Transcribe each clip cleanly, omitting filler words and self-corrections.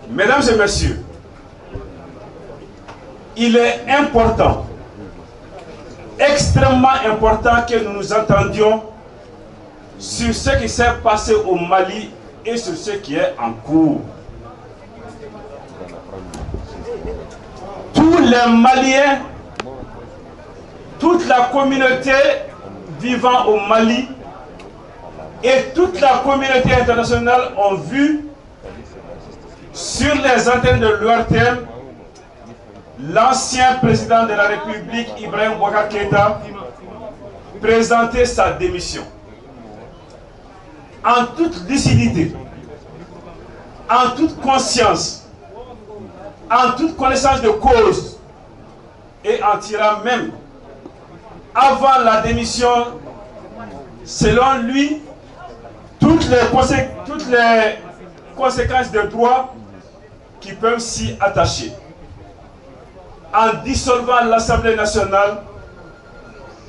Mesdames et messieurs, il est important, extrêmement important que nous nous entendions sur ce qui s'est passé au Mali et sur ce qui est en cours. Tous les Maliens, toute la communauté vivant au Mali et toute la communauté internationale ont vu sur les antennes de l'ORTM l'ancien président de la République, Ibrahim Boubacar Keïta, présenter sa démission. En toute lucidité, en toute conscience, en toute connaissance de cause, et en tirant même, avant la démission, selon lui, toutes les conséquences de droit qui peuvent s'y attacher. En dissolvant l'Assemblée nationale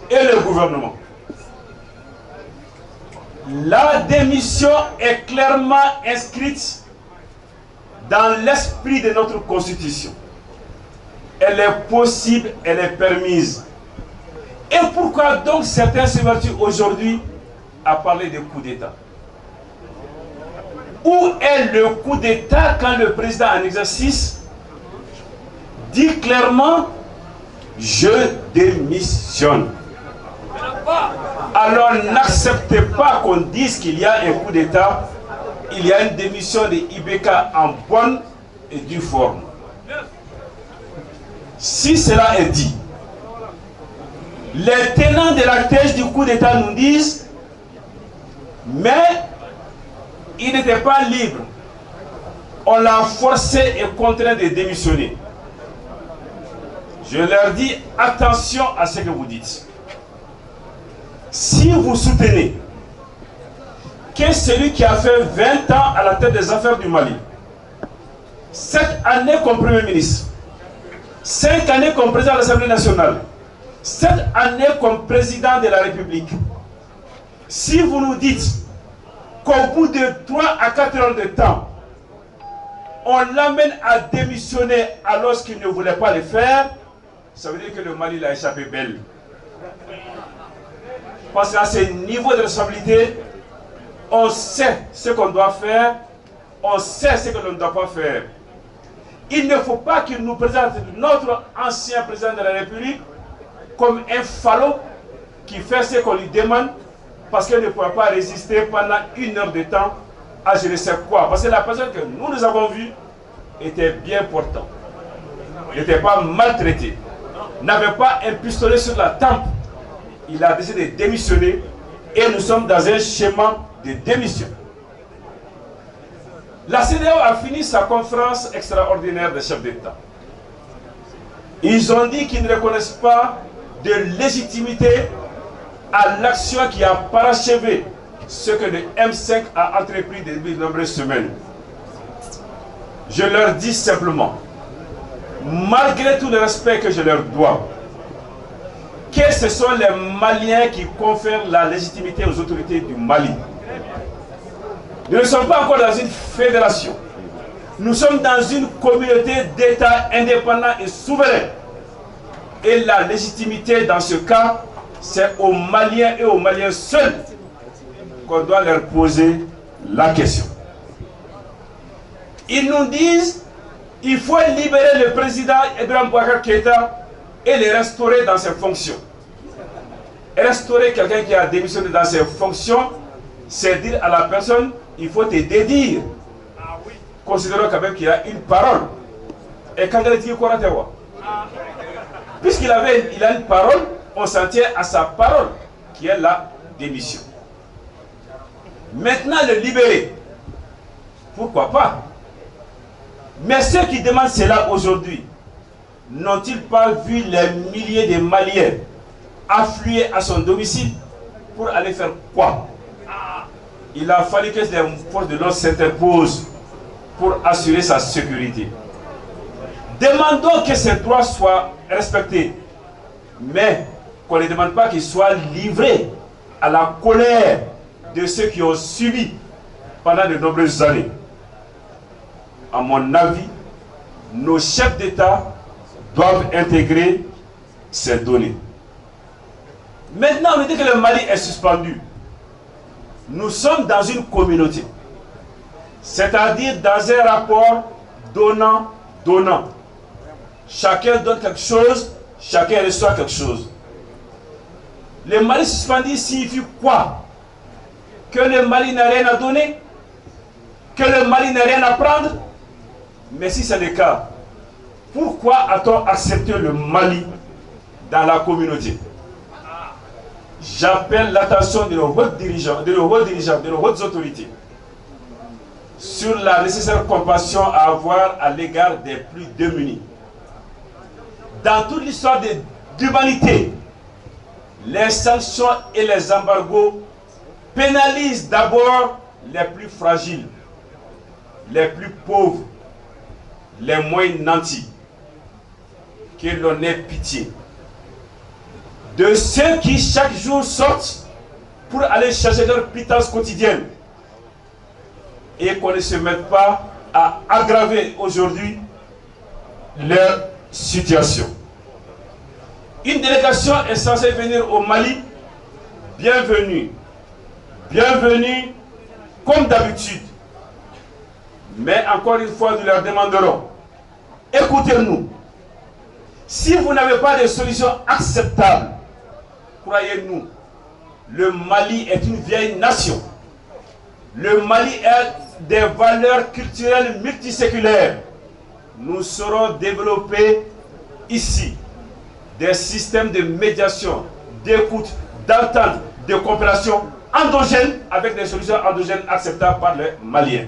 et le gouvernement. La démission est clairement inscrite dans l'esprit de notre Constitution. Elle est possible, elle est permise. Et pourquoi donc certains s'évertuent aujourd'hui à parler de coup d'État? Où est le coup d'État quand le président en exercice dit clairement « Je démissionne ». Alors n'acceptez pas qu'on dise qu'il y a un coup d'État, il y a une démission de IBK en bonne et due forme. Si cela est dit, les tenants de la thèse du coup d'État nous disent « Mais il n'était pas libre, on l'a forcé et contraint de démissionner ». Je leur dis attention à ce que vous dites. Si vous soutenez que celui qui a fait 20 ans à la tête des affaires du Mali, 7 années comme Premier ministre, 5 années comme président de l'Assemblée nationale, 7 années comme président de la République, si vous nous dites qu'au bout de 3 à 4 heures de temps, on l'amène à démissionner alors qu'il ne voulait pas le faire, ça veut dire que le Mali l'a échappé belle. Parce qu'à ce niveau de responsabilité, on sait ce qu'on doit faire, on sait ce que l'on ne doit pas faire. Il ne faut pas qu'il nous présente notre ancien président de la République comme un falot qui fait ce qu'on lui demande parce qu'il ne pourra pas résister pendant 1 heure de temps à je ne sais quoi. Parce que la personne que nous avons vue était bien portante, n'était pas maltraité, n'avait pas un pistolet sur la tempe. Il a décidé de démissionner et nous sommes dans un schéma de démission. La CEDEAO a fini sa conférence extraordinaire des chefs d'État. Ils ont dit qu'ils ne reconnaissent pas de légitimité à l'action qui a parachevé ce que le M5 a entrepris depuis de nombreuses semaines. Je leur dis simplement, malgré tout le respect que je leur dois, que ce sont les Maliens qui confèrent la légitimité aux autorités du Mali. Nous ne sommes pas encore dans une fédération. Nous sommes dans une communauté d'États indépendants et souverains. Et la légitimité dans ce cas, c'est aux Maliens et aux Maliens seuls qu'on doit leur poser la question. Ils nous disent qu'il faut libérer le président Ibrahim Boubacar Keïta et le restaurer dans ses fonctions. Restaurer quelqu'un qui a démissionné dans ses fonctions, c'est dire à la personne, il faut te dédire. Considérons quand même qu'il a une parole. Et quand il dit quoi, puisqu'il a une parole, on s'en tient à sa parole, qui est la démission. Maintenant, le libérer, pourquoi pas? Mais ceux qui demandent cela aujourd'hui, n'ont-ils pas vu les milliers de Maliens affluer à son domicile pour aller faire quoi? Il a fallu que les forces de l'ordre s'interposent pour assurer sa sécurité. Demandons que ces droits soient respectés, mais qu'on ne demande pas qu'ils soient livrés à la colère de ceux qui ont subi pendant de nombreuses années. à mon avis, nos chefs d'État doivent intégrer ces données. Maintenant, on dit que le Mali est suspendu. Nous sommes dans une communauté, c'est-à-dire dans un rapport donnant-donnant. Chacun donne quelque chose, chacun reçoit quelque chose. Le Mali suspendu signifie quoi? Que le Mali n'a rien à donner? Que le Mali n'a rien à prendre? Mais si c'est le cas, pourquoi a-t-on accepté le Mali dans la communauté? J'appelle l'attention de nos hauts dirigeants, de nos hautes autorités sur la nécessaire compassion à avoir à l'égard des plus démunis. Dans toute l'histoire de l'humanité, les sanctions et les embargos pénalisent d'abord les plus fragiles, les plus pauvres, les moins nantis. Que l'on ait pitié de ceux qui chaque jour sortent pour aller chercher leur pitance quotidienne et qu'on ne se mette pas à aggraver aujourd'hui leur situation. Une délégation est censée venir au Mali. Bienvenue. Bienvenue comme d'habitude. Mais encore une fois, nous leur demanderons, écoutez-nous. Si vous n'avez pas de solution acceptable, croyez-nous, le Mali est une vieille nation. Le Mali a des valeurs culturelles multiséculaires. Nous saurons développer ici des systèmes de médiation, d'écoute, d'entente, de coopération endogène avec des solutions endogènes acceptables par les Maliens.